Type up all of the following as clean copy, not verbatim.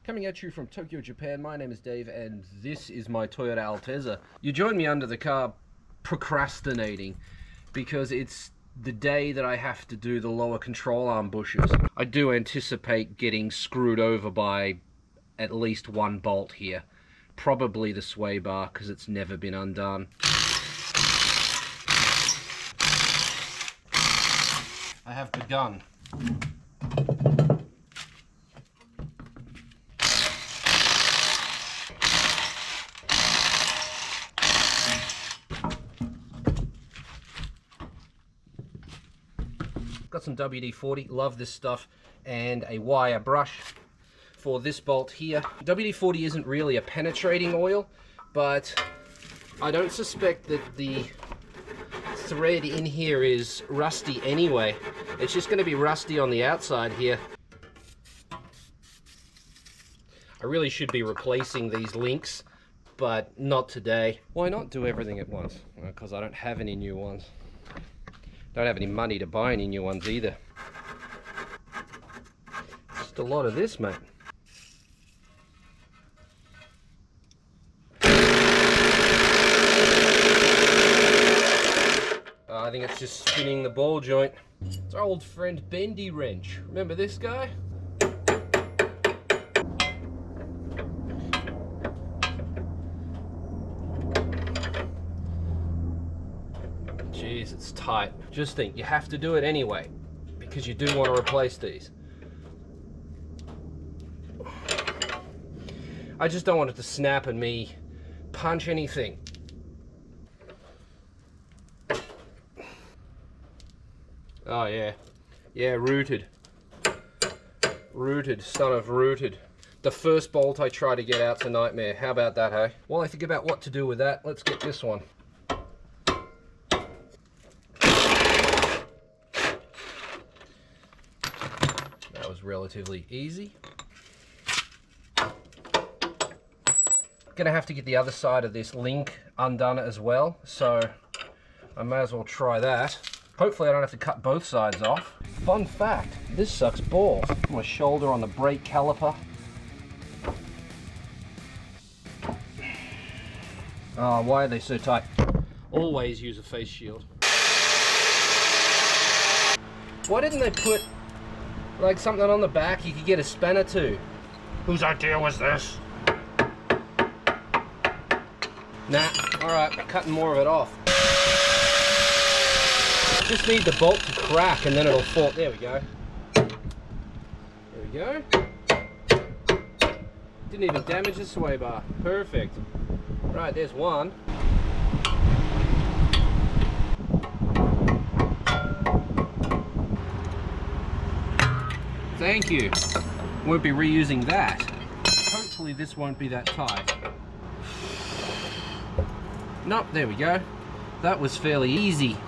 Coming at you from Tokyo, Japan, my name is Dave and this is my Toyota Altezza. You joined me under the car procrastinating because it's the day that I have to do the lower control arm bushes. I do anticipate getting screwed over by at least one bolt here. Probably the Swaybar because it's never been undone. I have begun. Got some WD-40, love this stuff, and a wire brush for this bolt here. WD-40 isn't really a penetrating oil, but I don't suspect that the thread in here is rusty anyway. It's just going to be rusty on the outside here. I really should be replacing these links, but not today. Why not do everything at once? Because I don't have any new ones. Don't have any money to buy any new ones either. Just a lot of this, mate. I think it's just spinning the ball joint. It's our old friend Bendy Wrench. Remember this guy? Jeez, it's tight. Just think, you have to do it anyway, because you do want to replace these. I just don't want it to snap and me punch anything. Oh yeah. Yeah, rooted. Rooted, son of rooted. The first bolt I try to get out's a nightmare. How about that, hey? While I think about what to do with that, let's get this one. That was relatively easy. Gonna have to get the other side of this link undone as well, so I may as well try that. Hopefully I don't have to cut both sides off. Fun fact, this sucks balls. My shoulder on the brake caliper. Oh, why are they so tight? Always use a face shield. Why didn't they put like something on the back you could get a spanner to? Whose idea was this? Nah, alright, cutting more of it off. Just need the bolt to crack and then it'll fall. There we go. There we go. Didn't even damage the Swaybar. Perfect. Right, there's one. Thank you. Won't be reusing that. Hopefully this won't be that tight. Nope, there we go. That was fairly easy.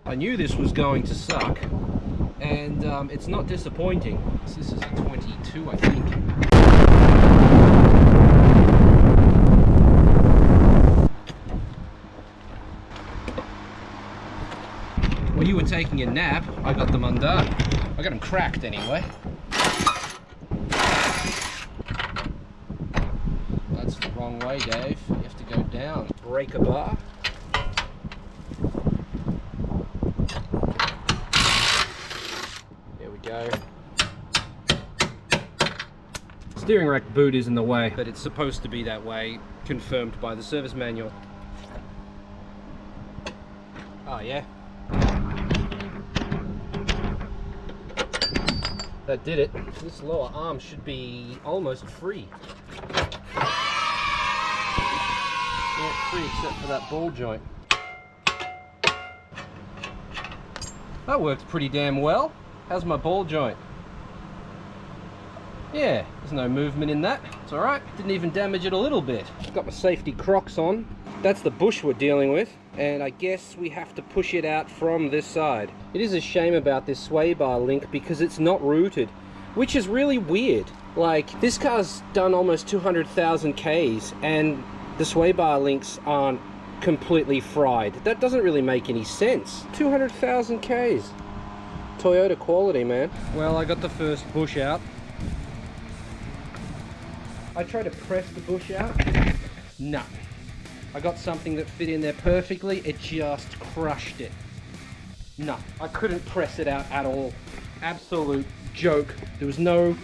I knew this was going to suck, and it's not disappointing. So this is a 22, I think. While you were taking a nap, I got them undone. I got them cracked anyway. That's the wrong way, Dave. You have to go down. Break a bar. Go. Steering rack boot is in the way, but it's supposed to be that way, confirmed by the service manual. Oh yeah. That did it. This lower arm should be almost free. Not free except for that ball joint. That worked pretty damn well. How's my ball joint? Yeah, there's no movement in that. It's alright. Didn't even damage it a little bit. Got my safety Crocs on. That's the bush we're dealing with. And I guess we have to push it out from this side. It is a shame about this Swaybar link because it's not rooted, which is really weird. Like, this car's done almost 200,000 Ks and the Swaybar links aren't completely fried. That doesn't really make any sense. 200,000 Ks. Toyota quality, man. Well, I got the first bush out. I tried to press the bush out. No. I got something that fit in there perfectly. It just crushed it. No, I couldn't press it out at all. Absolute joke. There was no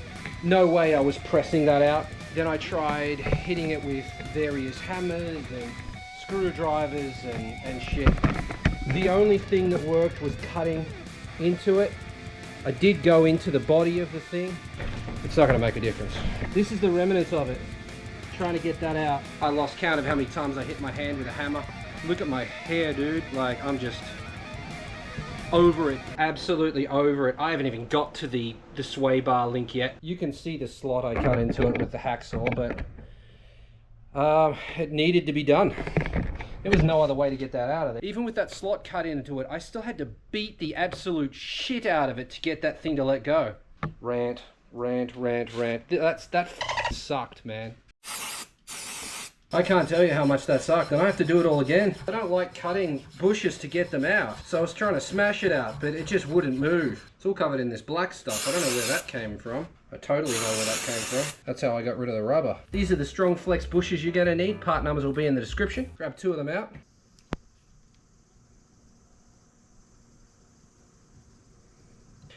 way I was pressing that out. Then I tried hitting it with various hammers and screwdrivers and shit. The only thing that worked was cutting into it. I did go into the body of the thing. It's not going to make a difference. This is the remnants of it. Trying to get that out. I lost count of how many times I hit my hand with a hammer. Look at my hair, dude. Like, I'm just over it. Absolutely over it. I haven't even got to the Swaybar link yet. You can see the slot I cut into it with the hacksaw, but it needed to be done. There was no other way to get that out of there. Even with that slot cut into it, I still had to beat the absolute shit out of it to get that thing to let go. Rant. That sucked, man. I can't tell you how much that sucked, and I have to do it all again. I don't like cutting bushes to get them out, so I was trying to smash it out, but it just wouldn't move. It's all covered in this black stuff. I don't know where that came from. I totally know where that came from. That's how I got rid of the rubber. These are the StrongFlex bushes you're going to need. Part numbers will be in the description. Grab 2 of them out.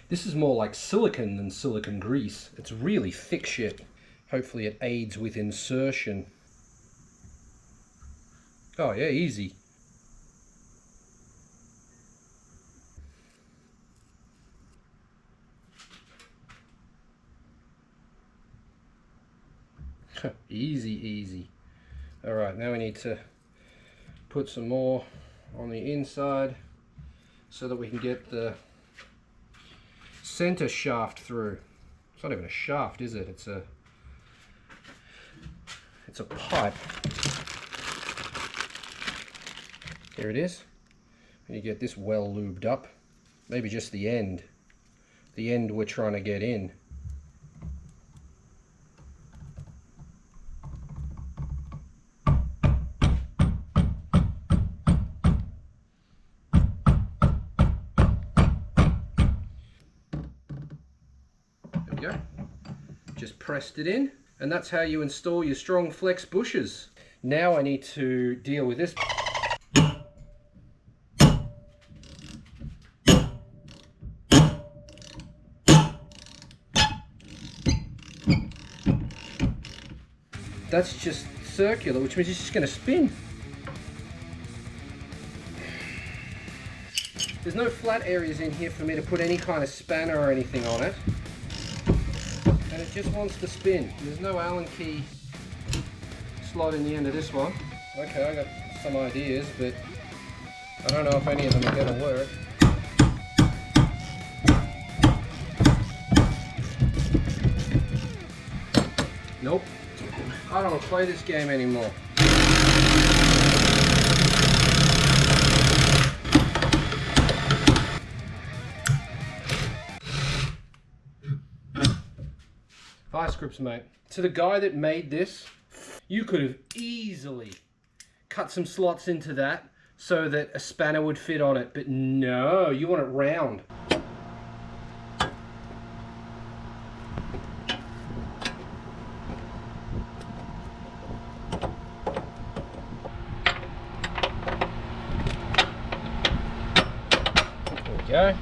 This is more like silicone than silicone grease. It's really thick shit. Hopefully it aids with insertion. Oh yeah, easy. Easy. All right, now we need to put some more on the inside so that we can get the center shaft through. It's not even a shaft, is it? It's a pipe. Here it is. And you get this well lubed up. Maybe just the end. The end we're trying to get in. There we go. Just pressed it in. And that's how you install your StrongFlex bushes. Now I need to deal with this. That's just circular, which means it's just going to spin. There's no flat areas in here for me to put any kind of spanner or anything on it. And it just wants to spin. There's no Allen key slot in the end of this one. Okay, I got some ideas, but I don't know if any of them are going to work. Nope. I don't want to play this game anymore. Vice grips, mate. To the guy that made this, you could have easily cut some slots into that so that a spanner would fit on it, but no, you want it round. Go.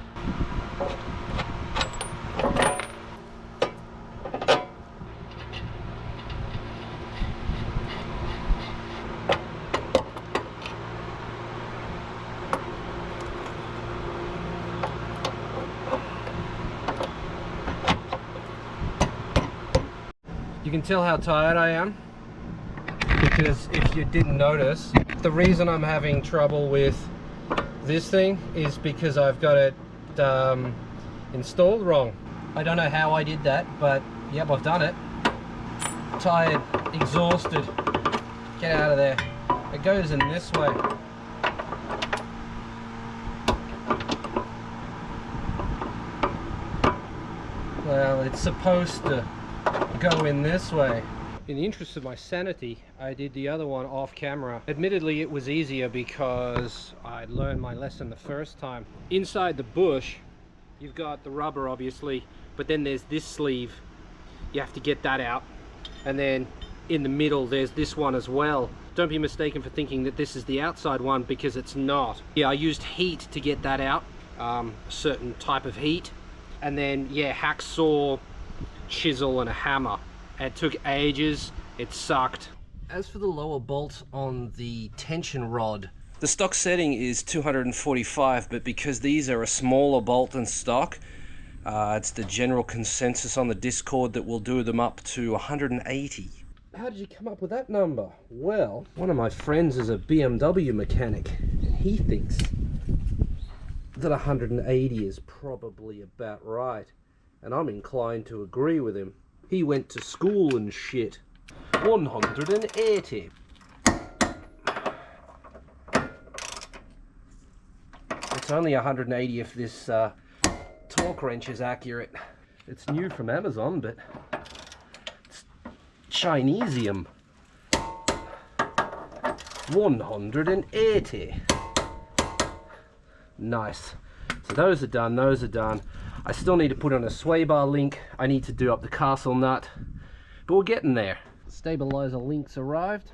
You can tell how tired I am, because if you didn't notice, the reason I'm having trouble with this thing is because I've got it installed wrong. I don't know how I did that, but yep, I've done it. Tired, exhausted. Get out of there. It goes in this way. Well, it's supposed to go in this way. In the interest of my sanity, I did the other one off camera. Admittedly, it was easier because I learned my lesson the first time. Inside the bush, you've got the rubber obviously, but then there's this sleeve. You have to get that out. and then in the middle there's this one as well. Don't be mistaken for thinking that this is the outside one, because it's not. Yeah, I used heat to get that out, a certain type of heat, and then yeah, hacksaw, chisel and a hammer. It took ages, it sucked. As for the lower bolt on the tension rod, the stock setting is 245, but because these are a smaller bolt than stock, it's the general consensus on the Discord that we'll do them up to 180. How did you come up with that number? Well, one of my friends is a BMW mechanic, and he thinks that 180 is probably about right, and I'm inclined to agree with him. He went to school and shit. 180. It's only 180 if this torque wrench is accurate. It's new from Amazon, but it's Chinesium. 180. Nice. So those are done, those are done. I still need to put on a Swaybar link. I need to do up the castle nut, but we're getting there. Stabilizer links arrived.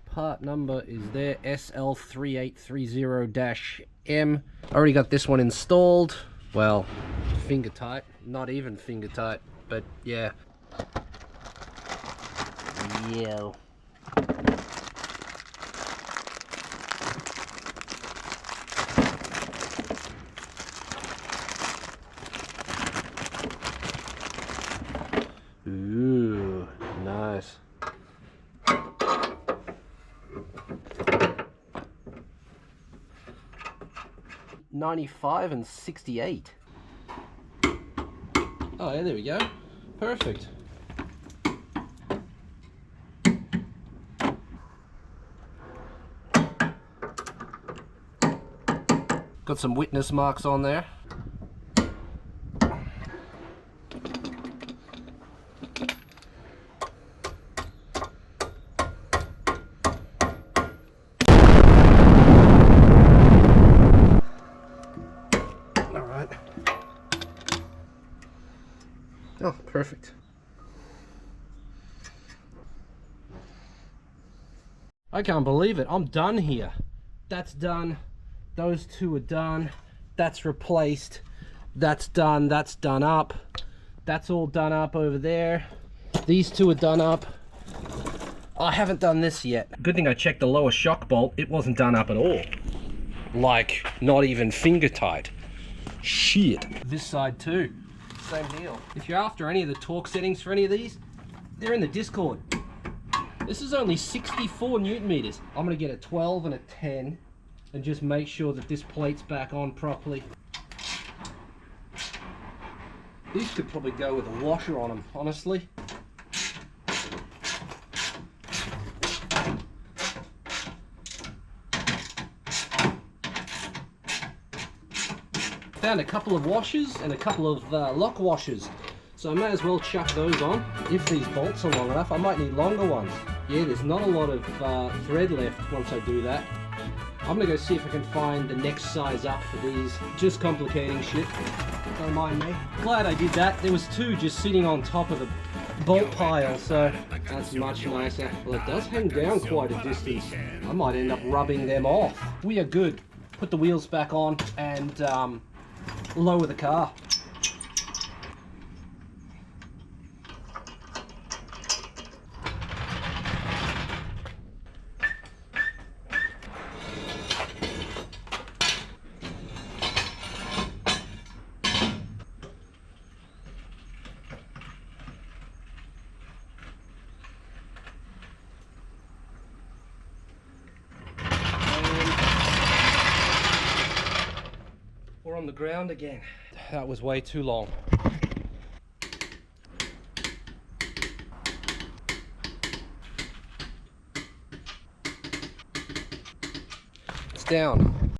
Part number is there, SL3830-M. I already got this one installed. Well, finger tight, not even finger tight, but yeah. Yeah. Ooh, nice. $95 and $68. Oh yeah, there we go. Perfect. Got some witness marks on there. Oh, perfect. I can't believe it. I'm done here. That's done. Those two are done. That's replaced. That's done. That's done up. That's all done up over there. These two are done up. I haven't done this yet. Good thing I checked the lower shock bolt. It wasn't done up at all. Like, not even finger tight. Shit. This side too. Same deal. If you're after any of the torque settings for any of these, they're in the Discord. This is only 64 Newton meters. I'm gonna get a 12 and a 10 and just make sure that this plate's back on properly. These could probably go with a washer on them, honestly. Found a couple of washers and a couple of lock washers, so I may as well chuck those on. If these bolts are long enough, I might need longer ones. Yeah, there's not a lot of thread left once I do that. I'm gonna go see if I can find the next size up for these. Just complicating shit, don't mind me. Glad I did that. There was two just sitting on top of the bolt pile, so that's much nicer. Well, it does hang down quite a distance. I might end up rubbing them off. We are good. Put the wheels back on and lower the car. We're on the ground again. That was way too long. It's down.